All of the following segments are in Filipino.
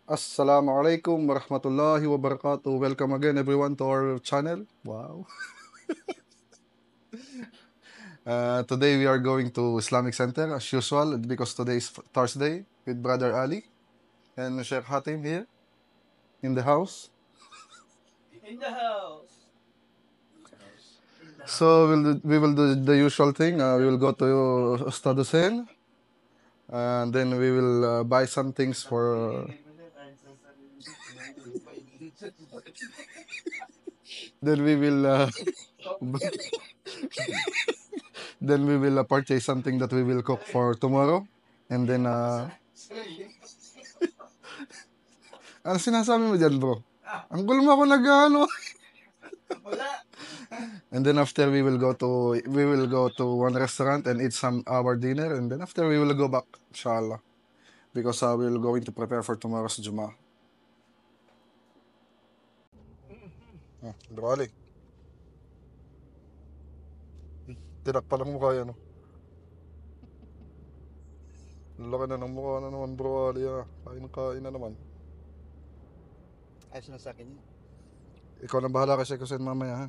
Assalamualaikum warahmatullahi wabarakatuh. Welcome again everyone to our channel. Wow. Today we are going to Islamic Center as usual because today is Thursday with Brother Ali and Sheikh Hatim here in the house. In the house. So we will do the usual thing. We will go to Ustad Hussein and then we will buy some things for. Then we will then we will purchase something that we will cook for tomorrow and then ano sinasabi mo dyan, bro? Ang gulo mo ako nag-ano. Wala. And then after we will go to one restaurant and eat some our dinner and then after we will go back, inshallah. Because we will going to prepare for tomorrow's Juma. Bro Ali, tinak pa lang mukha yan. Oh. Laki na ng mukha na naman, Bro Ali. Kain na naman. Ayos na sa akin yun. Ikaw na bahala kasi kusin mamaya, ha?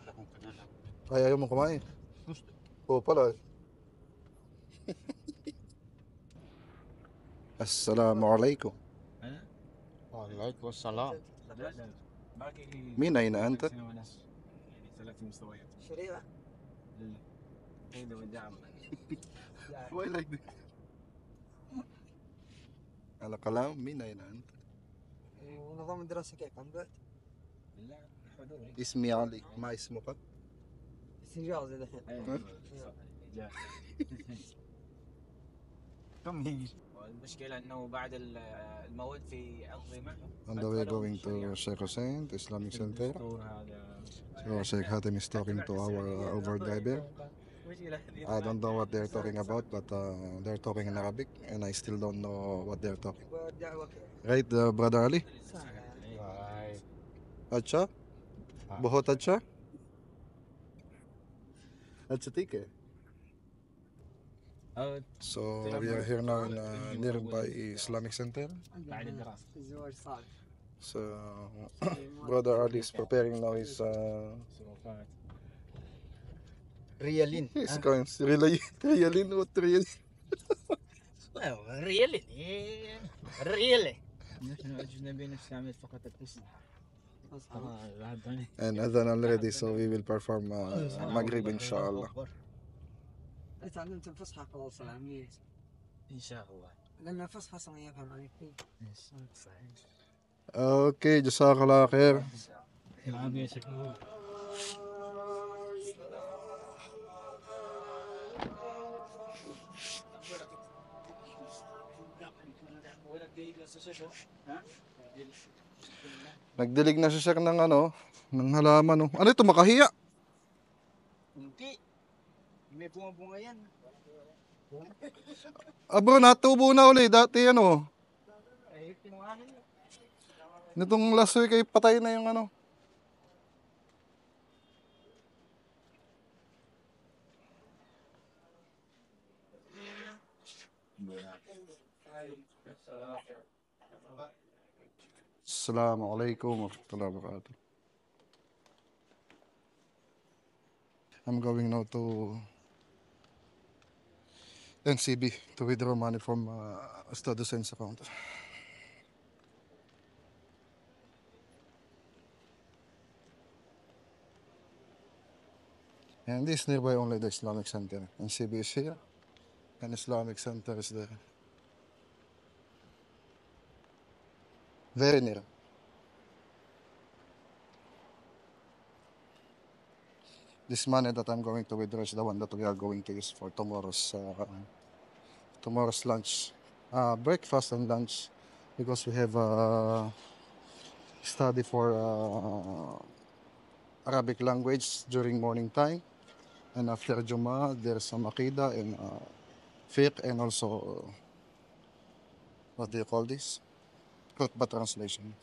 Wala akong panala. Ay, ayaw mo kumain. Gusto. Oo pala. Assalamualaikum. Ano? Waalaikumsalam. مين أين أنت؟ ثلاث مستويات. شريعة. هيدا والدعم. Why like this? على كلام مين أين أنت؟ ونظام الدراسة كيف عم بعد؟ لا حضوري. اسمي علي، ما اسمك؟ استجازة دحين. كم هي؟ المشكلة انه بعد المواد في أنظمة. On the way going to Sheikh Hussein, to Islamic Center. So Sheikh Hatim is talking to our Uber driver. I don't know what they're talking about, but they're talking in Arabic, and I still don't know what they're talking. Right, Brother Ali? अच्छा बहुत अच्छा अच्छा ठीक है. So we are here now in nearby Islamic Center. بعد الدراسة. الزواج صعب. So Brother Ali is preparing now his ريالين. he's going really what really. ريالين. ريالين. نحن أجنبي نستعمل فقط الاسم. And adhan already, so we will perform Maghrib inshallah. تعلمت الفصحى خلاص العامية إن شاء الله لأن الفصحى أصلا يفهم عن الكل. صحيح. Okay, jazakallah khair. العامية شكله. Nagdilig na siya ng ng halaman. Oh. Ano ito, makahiya? Hindi. May bunga-bunga yan. Bro, natubo na uli. Dati Ay, kinuha niyo. nitong last week ay patay na yung Assalamualaikum warahmatullahi wabarakatuh. I'm going now to NCB to withdraw money from Ustad Hussein's account. And this nearby only the Islamic Center. NCB is here and Islamic Center is there. Very near. This money that I'm going to withdraw is the one that we are going to use for tomorrow's lunch, breakfast and lunch, because we have study for Arabic language during morning time, and after Juma there's some Aqidah and fiqh and also what do you call this? Khutbah translation.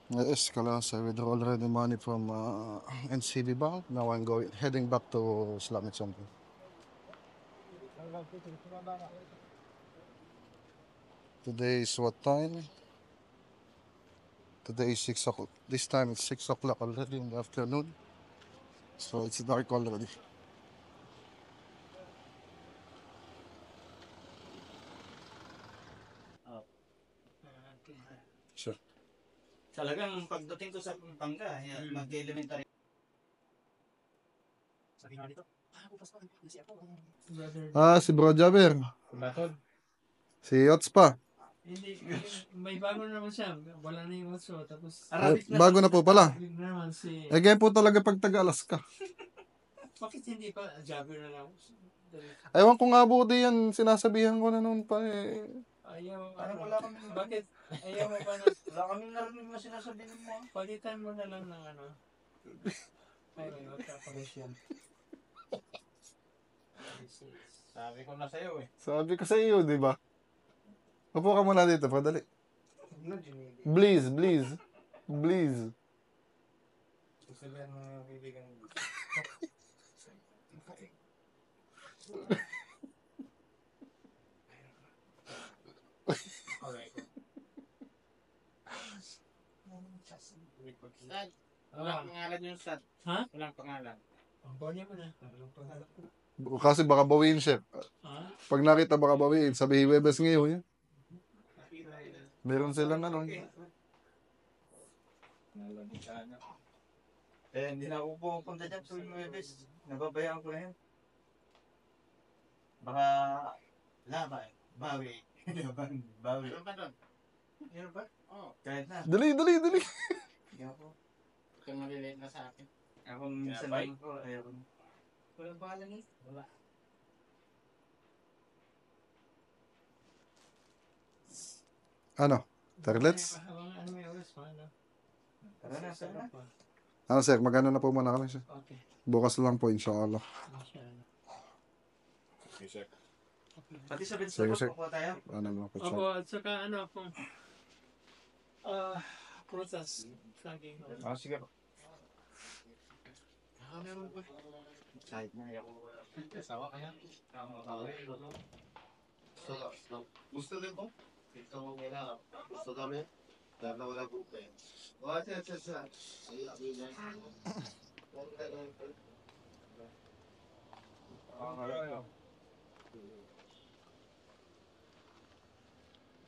Yes, Kalas, I withdraw already money from NCB Bank. Now I'm heading back to Islamic Something. Today is what time? Today is 6 o'clock. This time it's 6 o'clock already in the afternoon. So it's dark already. Sure. Talagang pagdating ko sa Pampanga, mag-elementary. Sabi nga dito, bukas pa, kasi ako. Si Bro Jaber. Batod? Si Yots pa. Hindi, may bago naman siya. Wala na yung otso. Tapos, Bago na po pala. big naman si... Ganyan po talaga pag taga-Alaska. Bakit hindi pa Jabber na lang? Ewan ko nga buti yan. Sinasabihan ko na noon pa eh. Ayaw, Parang wala kami. Bakit? Ayaw mo ba na... Wala kaming narinig na sinasabihin mo. Palitan mo na lang ng ano. Ay, may magkakaresyon. Sabi ko na sa'yo eh. Sabi ko sa iyo, di ba? Upo ka muna dito, padali. Please, please. Please. Sabihan mo yung kaibigan mo. Walang pangalan yung sat. Ha? Walang pangalan. Ang bonya mo na. Walang pangalan ko. Kasi baka bawiin siya. Ha? Pag nakita baka bawiin, sabihin Webes ngayon. Meron silang ano. Hindi na ako pupunta dyan sa Nueves. Nababayaan ko na yan. Baka bawi. Bawi. Meron ba doon? Meron ba? Oo. Kahit na. Dali. Hindi ako. Ikaw malilate na sa akin. Ako minsan lang ko. Ayaw. Walang pangalan eh. Wala. Ano? Tarlets? Ano may oras pa? Ano? Tara na, tara na. Ano sir, magano na po muna kami sir. Okay. Bukas lang po inshallah. Masyado. Pati sa Sige, Bensabot, sir. kukuha tayo. Ano lang po Opo, at saka ano akong prutas. Saging. Sige po. Meron pa. Kahit na ako. Sawa kaya? Gusto din po? Gusto mo kailangan. Gusto kami? Dahil na wala po kayo. O, ate.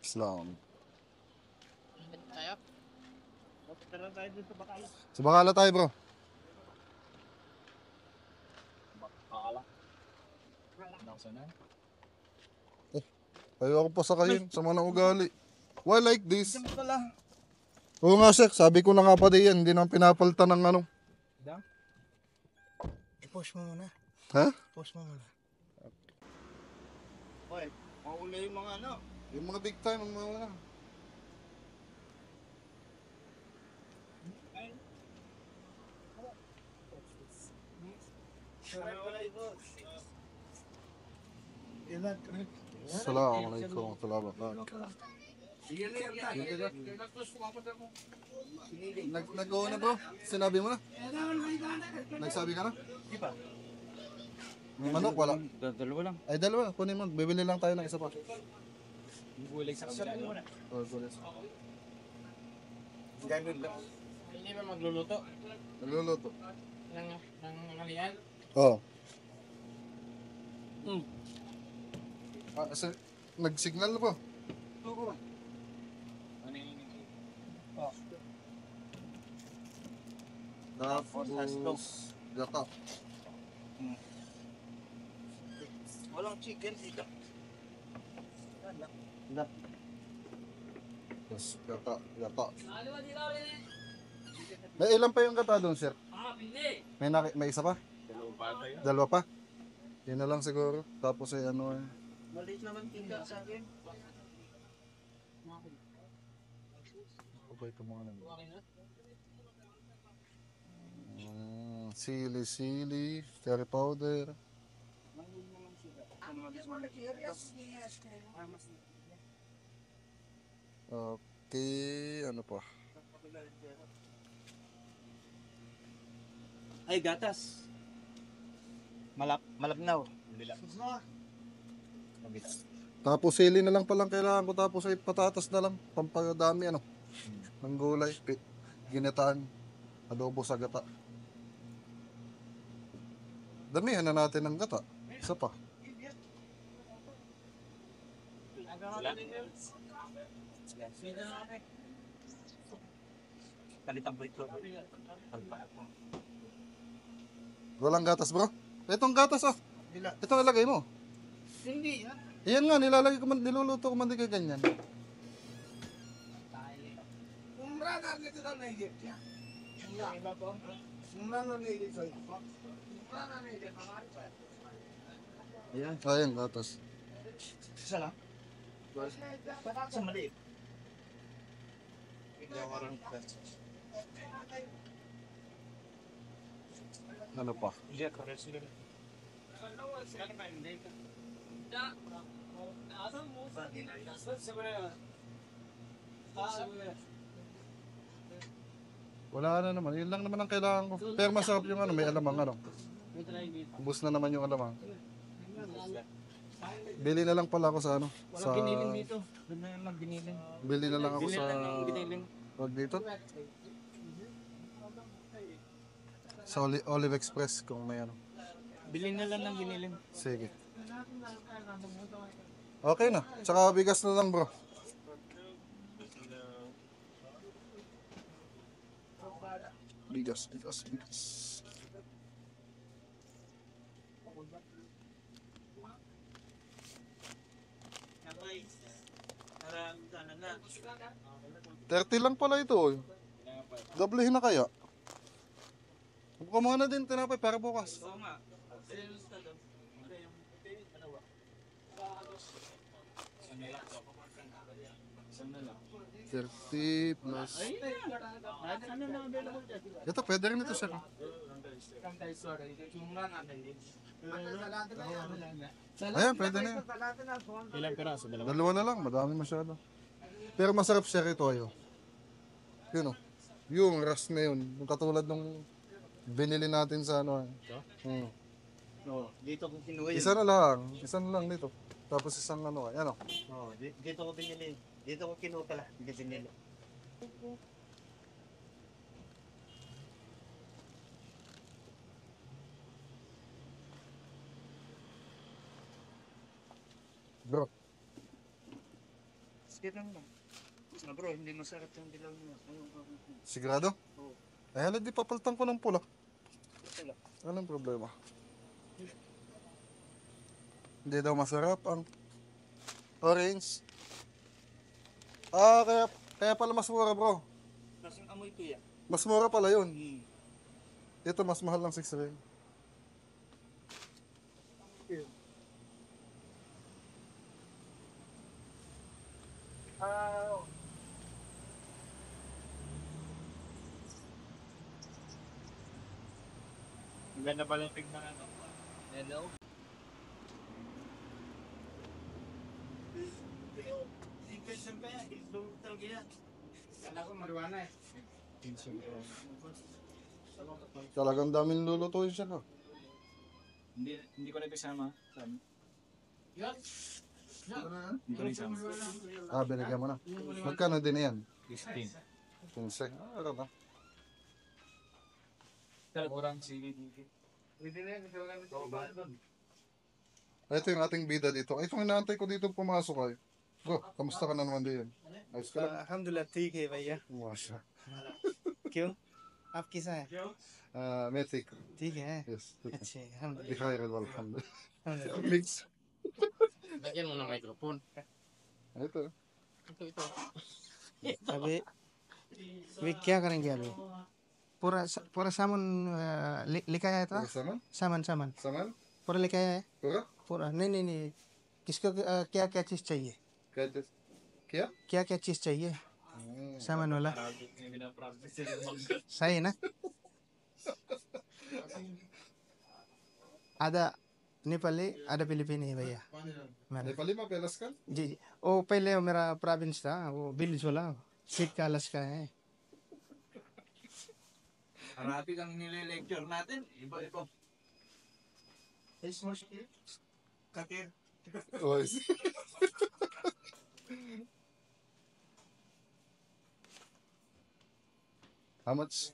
Islam. Tayo? Tara tayo dun sa Bacala. Sa Bacala tayo bro. Bacala? Nakasana? Ayaw ako pa sa kayo sa mga ugali. Why like this? Diyan pala. Oo nga sir, sabi ko na nga pa din, hindi naman pinapalitan ng ano. I-post mo muna. Ha? Post mo muna. Hoy, mauna yung mga ano. Yung mga big time, ang mga wala. Assalamualaikum warahmatullahi wabarakatuh. Nag-go na bro? Sinabi mo na? Nagsabi ka na? Di ba? May manok, wala. Dalawa lang. Ay, dalawa. Kunin mo. Bibili lang tayo ng isa pa. Gulay sa kabila. Oh, gulis. Ganun lang. Hindi ba magluluto? Nagluluto. Ng ano yan? Oo. Sir, nag-signal na po. Oo. Ano yung Tapos, gata. walang chicken dito. Tapos, gata. May ilan pa yung gata doon, sir? May isa pa? Dalawa pa? Yun na lang siguro. Tapos ay ano eh. Maliit naman tingga sa akin. Okay, ito mga naman. Sili, curry powder. Okay, ano pa? Ay, gatas. Malabnaw. Tapos sili na lang palang kailangan ko, tapos ay patatas na lang. Pampadami ano. Ng gulay. Ginataan. Adobo sa gata. Damihan na natin ng gata. Isa pa. Kalitang po ito. Walang gatas bro. Itong gatas ah. Ito nalagay mo. Hindi. Iyan nga, nilalagay ko, niluluto ko man di kay ganyan. Ayan, gatas. Isa lang. Sa maliit. Ano pa? Wala na naman. Yun lang naman ang kailangan ko. Pero masarap yung ano, may alamang ano. Ubus na naman yung alamang. Bili na lang pala ako sa ano. Sa... Giniling dito. Doon na lang giniling. Bili na lang ako sa... Giniling. Wag dito. Sa Olive Express kung may ano. Bilhin na lang ng giniling. Sige. Okay na. Tsaka bigas na lang bro. Bigas. Na. 30 lang pala ito. Doblehin na kaya. Kumuha na din tinapay para bukas. Oo nga. 30 plus. Ito, pwede rin ito siya. Ayan, pwede na yan. Ilang piraso? Dalawa na lang, madami masyado. Pero masarap siya rito ayo. Yun o. Yung ras na yun. Yung katulad nung binili natin sa ano. No, dito ko kinuha yun. Isa na lang dito. Tapos isang ano. Ayan o. No, dito ko binili. Dito ko kinuha pala. Hindi binili. Bro, Sige lang. Na bro, hindi masarap yung dilaw mo. sigurado? Oo. Ay, hala, di papalitan ko ng pula. Pula. Anong problema? Hindi daw masarap ang orange. Kaya pala mas mura bro. Kasi amoy ko yan. Mas mura pala yun. Ito mas mahal ng 6 rin. Ang ganda pala yung tignan ano. Hello? Talagang daming lulutuin siya ka. Hindi ko na kasama. Hindi ko na kasama. Binigyan mo na. Magkano din yan? 15. 15. Ano ba? Kurang sige dito. Ito yung ating bida dito. Ito yung inaantay ko dito pumasok ay. Bro, kamusta ka na naman din? Ayos ka lang. अल्हम्दुलिल्लाह ठीक है भैया Masya. क्यों आप कैसा है मैं ठीक. ठीक है Yes. अच्छे अल्हम्दुलिल्लाह Bikhair alhamdulillah. Mix. Lagyan mo ng microphone. Ito. Ito. अभी अभी क्या करेंगे अभी पूरा पूरा सामान लेके आया था Saman? सामान सामान Saman? पूरा लेके आया है Pura? पूरा नहीं किसको क्या क्या चीज़ चाहिए Kahit Kaya? क्या क्या चीज़ चाहिए सामान वाला सही है ना आधा नेपाली आधा फिलिपिनी है भैया मेरा Nepali pa, pelas ka? जी वो पहले मेरा प्रोविंस था वो विलेज वाला सीट का अलस का है Arabic ang nile-lecture natin. Iba-iba. Ismo siya. Katir. Boys. How much?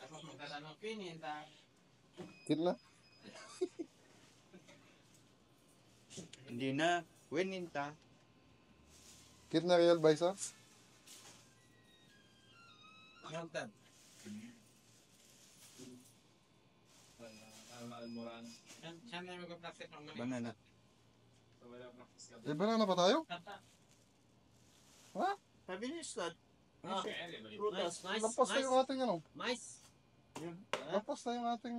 Ako magkasano pininta. Kitna? Hindi na. Wininta. Kitna real baisa? Mountain. Banana. Eh, banana pa tayo? Ha? Sabi ni Ustad. Nice, nice, Lampas na yung ating ano? nice. Lampas na yung ating...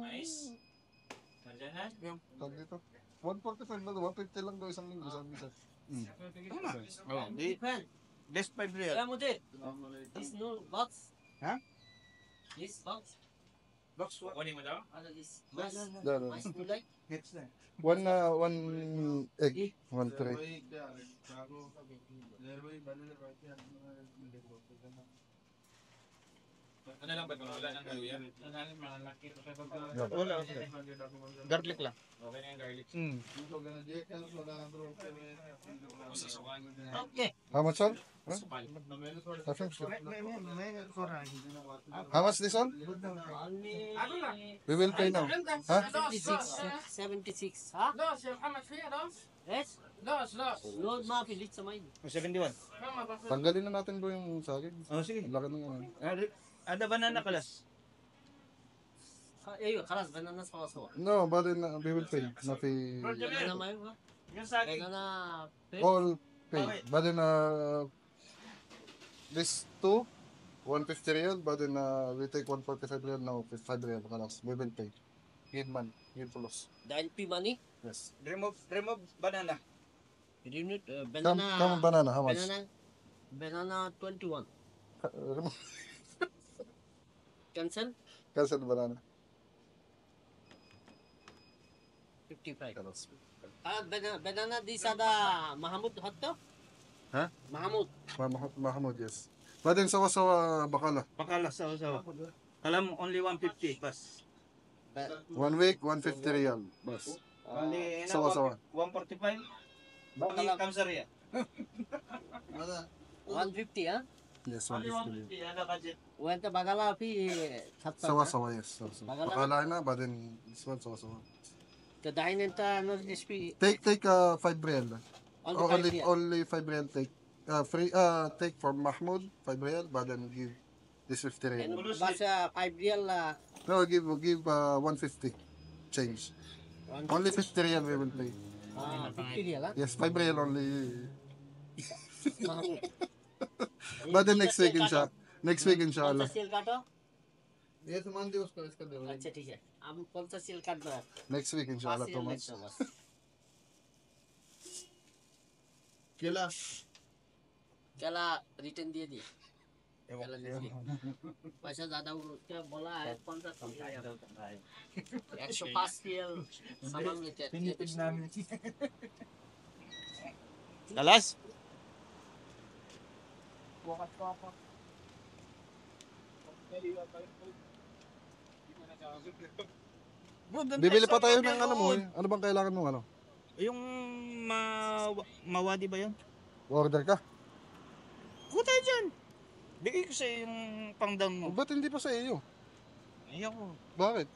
Tag dito. 145 na 150 lang daw isang linggo. Sabi niya. Oh, di. Friend, Best 5 real. kaya mo din. This no box. Huh? This box. Box what? Kunin mo daw? Ano this? Nice. Dalo. Nice, you like? Hits na. One egg. One tray. Ano lang ba kung wala ng luya? Wala. Garlic lang. Okay na yung garlic. Okay. How much all? Huh? Supal. How much this all? Only We will pay now. Huh? 76. Ha? Yes? Load mga pilit sa mine. 71. Tanggalin na natin bro yung saging. Oh, sige. Ang laki ng ano. Ada banana kalas. Ayun, karas, banana sawa-sawa. No, but then we will pay. Na pay. Banana mayo ba? Yung saging. Banana pay? All pay. But then this two, 150 real. But then we take 145 real now. 5 real. Kalas. We will pay. Give man. Give plus. Dahil P money? Yes. Remove banana. You didn't Come banana. How much? Banana 21. Cancel? Cancel banana. 55. Banana di sada Mahamud hotto? Huh? Mahamud. Mahamud, yes. But then sawa-sawa bakala. Pakala sa Kalam only 150 bas. 1 week, 150 real. Bas. Bali na Sawa-sawa. 145. Bali kamsariya. 150 ha? Yes, 150 real. Ano budget? Wenta bagala pi hatta. Sawa-sawa, yes. Sawa-sawa. Bakala na, but then this one sawa-sawa. Kadahin nenta no SP. Take 5 real. Only 5 real take. Free take from Mahmoud 5 real, but then give this 50 real. Basta 5 real la. No, give 150 change. Only 50 real we will pay. 50 real ha? Yes, 5 real only. Mahamud. But then next week inshallah. Next week inshallah. Cell काटो Yes, Monday उसका इसका दे. अच्छा ठीक है हम कौन सा सेल काट दो Next week inshallah पास Thomas. सेल बस Kila. चला रिटर्न दिए दिए पैसा ज्यादा क्या बोला है कौन सा समझा 105 सेल सामान लेते हैं Kalas? Bibili pa tayo ng ano mo. Ano bang kailangan mo ano? Yung mawadi ba yun? Order ka? Kuha tayo dyan. Bigay ko sa'yo yung pang-down mo. Ba't hindi pa sa iyo? Ayoko. Bakit?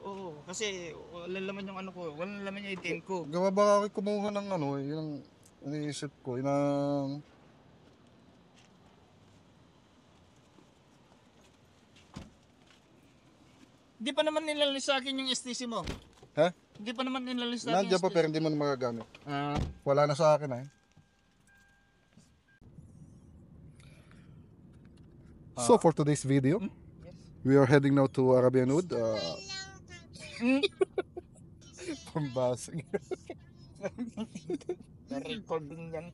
Oo, kasi wala laman yung ano ko. Wala laman yung ATM ko. Gawa ba ako kumuha ng ano, yung iniisip ko, yung Hindi pa naman nilalis sa akin yung STC mo. Ha? Hindi pa naman nilalis sa akin nandiyan pa pero hindi mo na magagamit. Ah, Wala na sa akin eh. So for today's video, we are heading now to Arabian Wood. Pambasing. na-record din yan.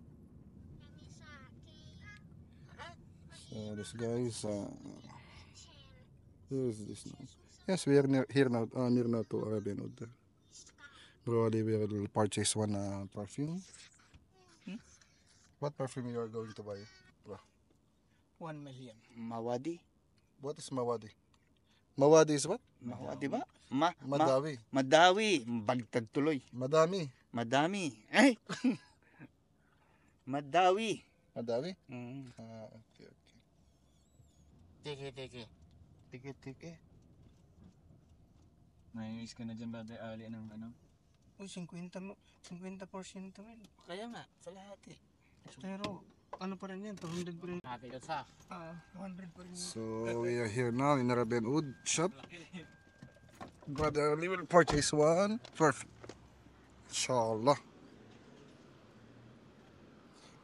So this guys, who is this now? Yes, we are near now to Arabian Wood. Probably we will purchase one perfume. What perfume you are going to buy? 1 million. Mawadi? What is Mawadi? Mawadi is what? Di ba? Madawi. Madawi. Baliktad tuloy. Madami. Madami. Ay! Madawi. Madawi? Mm. Okay, okay. Tiki. Tiki. May ka na dyan ba Ali ng ano? Uy, 50% men. Kaya nga, sa lahat eh. Pero, ano pa rin yan? 200 pa rin. Happy ka sa. 200 pa rin yan. So we are here now in Arabian Wood Shop. Brother Ali will purchase one. Perfect. Inshallah.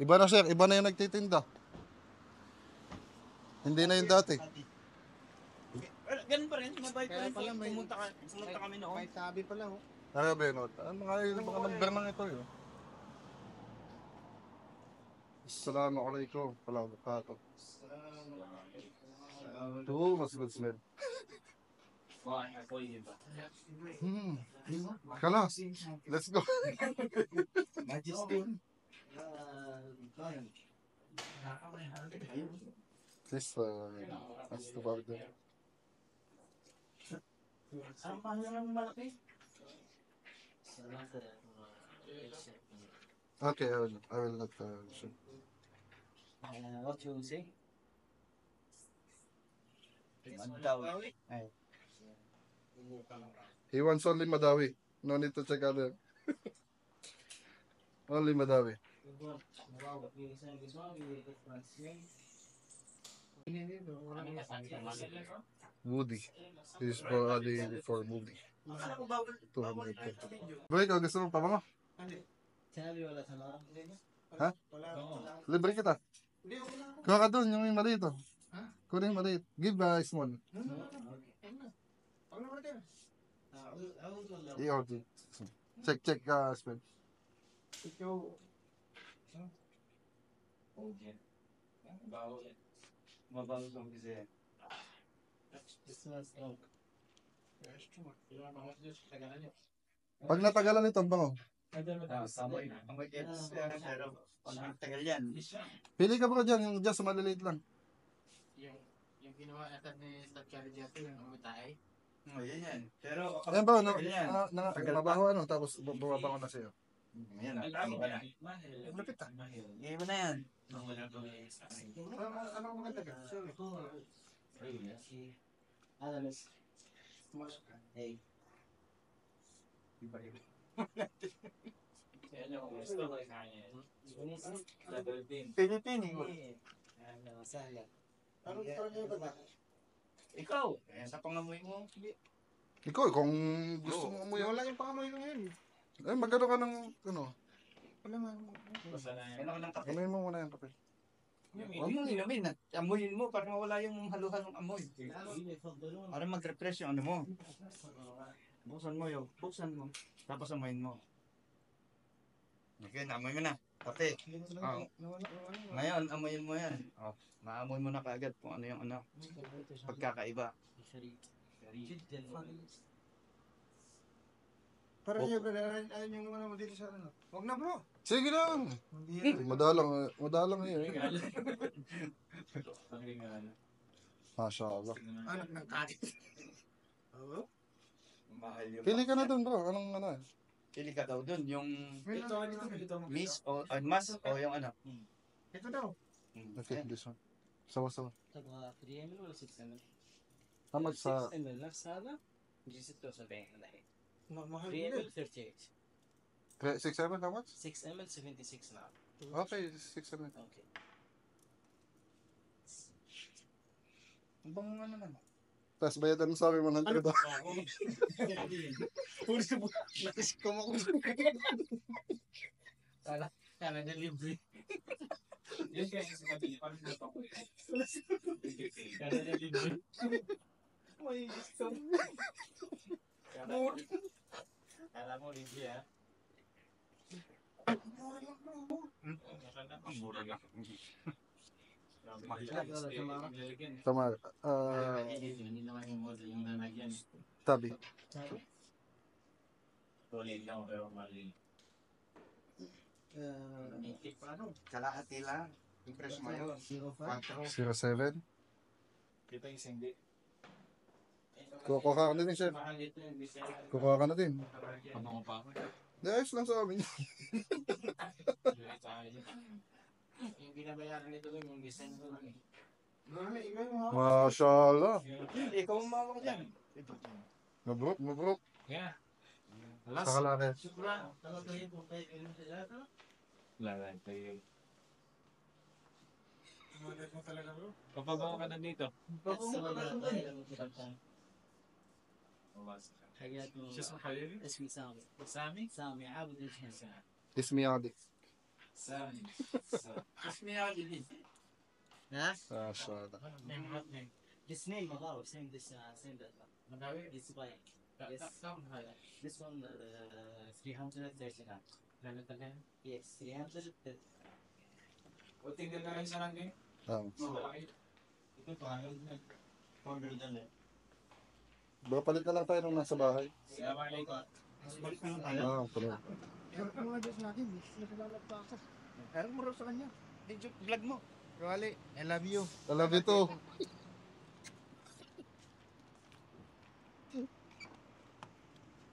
Iba na sir, iba na yung nagtitinda. Hindi na yung dati. Ganun pa rin, mabait pa rin. Pumunta kami noon. May tabi pala oh. Arabian Wood. Mga number lang ito yun. Assalamualaikum warahmatullahi wabarakatuh. Tuh, mas good smell. Kalas. Let's go. Majesty. This, that's the burger. Ang mahal ng malaki. Okay, I will not show. What you say? Madawi. Ay. He wants only Madawi. No need to check other. Only Madawi. Woody. This is for Ali for Woody. 250. Bro, ikaw gusto mo pa ba? Ha? Libre kita. Kuha ka doon, yung maliit oh. Kunin yung maliit. Give small. I-order. Check, spell. Mabago lang kasi. Pag natagalan ito, bango. Amoy gets. Pero pag nagtagal yan. Pili ka ba dyan, yung dyan sa maliliit lang. Yung ginawa natin ni Statcari Jato, yung amoy tayo. Yan. Pero Ayan ba, mabaho ano, tapos bumabango na sa'yo. yan. Lapit ah. Game mo na yan. Ano ang maganda ka? Hey. Pilipini. Ano talaga ba? Ikaw. Sa pangamoy mo. Ikaw, kung gusto mo amoy, Wala yung pangamoy ko ngayon. magkano ka ng, ano, Wala man. Ano ka ng kape? amoy mo muna yung kape. Huwag mong inumin. Amoyin mo para mawala yung haluhan ng amoy. Para mag-refresh yung ano mo. Buksan mo yun. Buksan mo. Tapos amoyin mo. Okay, naamoy mo na. Kape. Oh. Ngayon, amoyin mo yan. Oh. Maamoy mo na kaagad kung ano yung ano. Pagkakaiba. Para niya, ayaw yung ano dito sa ano. Huwag na bro. Sige lang. Hindi yan. Madalang yun. Masya Allah. Anak ng kakit. Oo. Mahal yung... Pili ka na dun bro. Anong ano? Pili ka daw dun. Yung Ito. miss o mas o yung ano. Ito daw. Okay, this one. Sawa. 3 ml ولا 6 ml؟ How much sa... 6 ml نفس هذا يجي 76 الحين Mahal 3 din. ml 38 6 7 how much? 6 ml 76 نعم Okay, 6 7. اوكي Bang ano naman. Tapos bayadan mo sa amin 100 daw. Puro sa buta. Nakasikom ako. Kala na libre Yan kaya yung sinabi, parang nato ko. Kala na libre May gusto. Kala mo libre ha Ang mura lang. Tama. hindi naman yung model yung nanagyan Tabi. tuloy lang pero mali Kalahati lang. Yung press mo yun. 4. 07. Kita yung sindi. Kukuha ka na din, chef. Mahal ito yung bisaya. Kukuha ka na din. Pabango pa ako. Di, ayos lang sa amin. Yung binabayaran nito lang yung design ko lang eh. Mashallah. Ikaw ang mawak dyan. Mabruk, mabruk. Yeah. Sa kalaki. Sobra. Talaga yun kung kayo ganun sila ito. Wala tayo. Papabango ka na dito. اسمي سامي Sami? سامي عابد الحسن Ismi Adi. Sami. ها Mashallah. This name Malawi same this same that this bike yes this one 339 yes 300 O tingnan na lang sa ranking. Ito pangalan na. Order dyan eh. Baka palit na lang tayo nung nasa bahay. Assalamualaikum. Tuloy. Pero mo raw sa kanya. Video vlog mo. Wali I love you I love you too.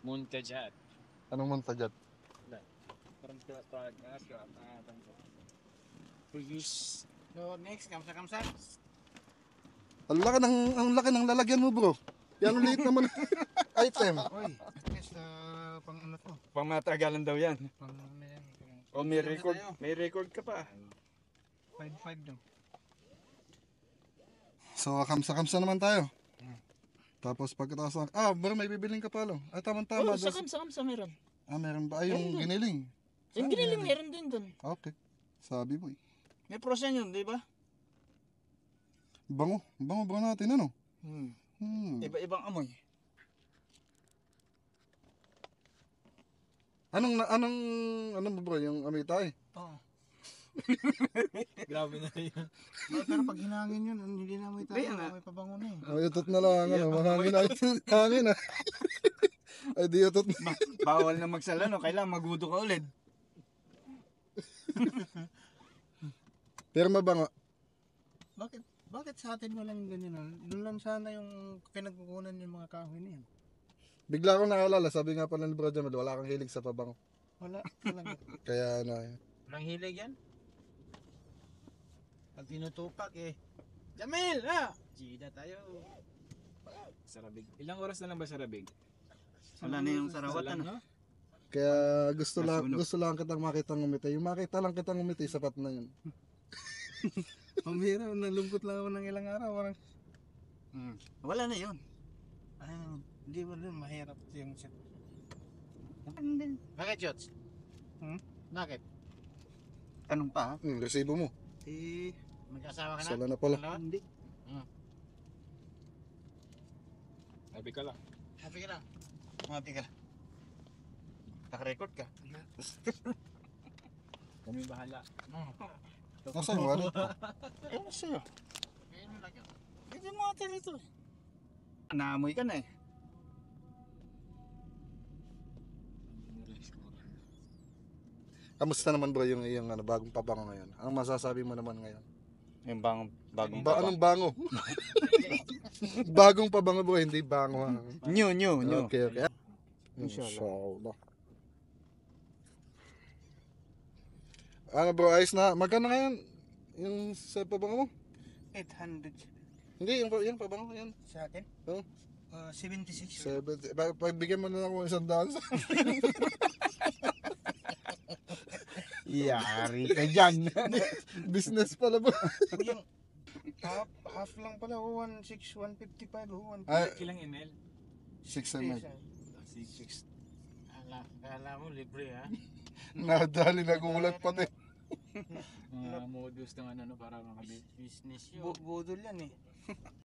Muntajat. Anong muntajat? Parang Produce. So next, kamsa-kamsa. Ang laki ng lalagyan mo, bro. Yan ang liit naman item. Oy yes pang ano to Pang matagalan daw yan. pang ano yan O may record. May record ka pa. 5-5 daw So, kamsa-kamsa naman tayo. Tapos pagkatapos, bro, may bibiling ka palo. Ay, tama-tama. Sa kamsa meron. Meron ba? Ay, yung giniling. Yung giniling meron din dun. Okay. Sabi mo eh. May prosen yun, di ba? Bango. Bango natin, ano? Iba-ibang amoy. Ano mo bro, yung amoy tayo? Oo Grabe na yun. pero pag hinangin yun hindi na may tayo may pabango na eh Ay, utot na lang, ano, mahangin na yung hangin, ah. Ay, di utot na. Bawal na magsala, no? Kailangan magudo ka ulit. Pero mabango. bakit sa atin walang ganyan doon lang sana yung pinagkukunan yung mga kahoy na yan Bigla akong naalala, sabi nga pala ni Bro Jamel, wala kang hilig sa pabango. wala Kaya ano, walang hilig yan pag tinutupak eh Jamil ha Gida tayo Sarabig. Ilang oras na lang ba sarabig? Wala na yung sarawat, ano? kaya gusto lang kitang makitang umiti. Yung makita lang kitang umiti, sapat na yun. Pambira, nalungkot lang ako ng ilang araw parang Wala na yun. hindi mo rin mahirap yung shit Bakit, Jots? bakit? Tanong pa, ha? Resibo mo. Mag-asawa ka na? Sala na pala. Hindi Sabi ka lang. happy ka lang Mati ka. Naka-record ka. Kami bahala. Nasaan yung wallet ko? Ewan sa'yo. ngayon mo lang yun Hindi mo ate rito. Naamoy ka na eh. Kamusta naman bro yung iyong bagong pabango ngayon? Ang masasabi mo naman ngayon? Yung bagong Anong bango? Bagong pabango bro, hindi bango. New. Okay. Inshallah. Ano bro, ayos na. Magkano ngayon yung sa pabango mo? 800 Hindi, yung pabango yan. sa atin? Oo. 76 Pagbigyan mo na lang ako isang daan. Yari ka dyan. Business pala bro. yung half lang pala 155 Ay, Ilang ml? 6 ml. 6. Kala mo libre ha Nadali, nagulat pati. Mga modus ng ano para makabit. business yun budol yan eh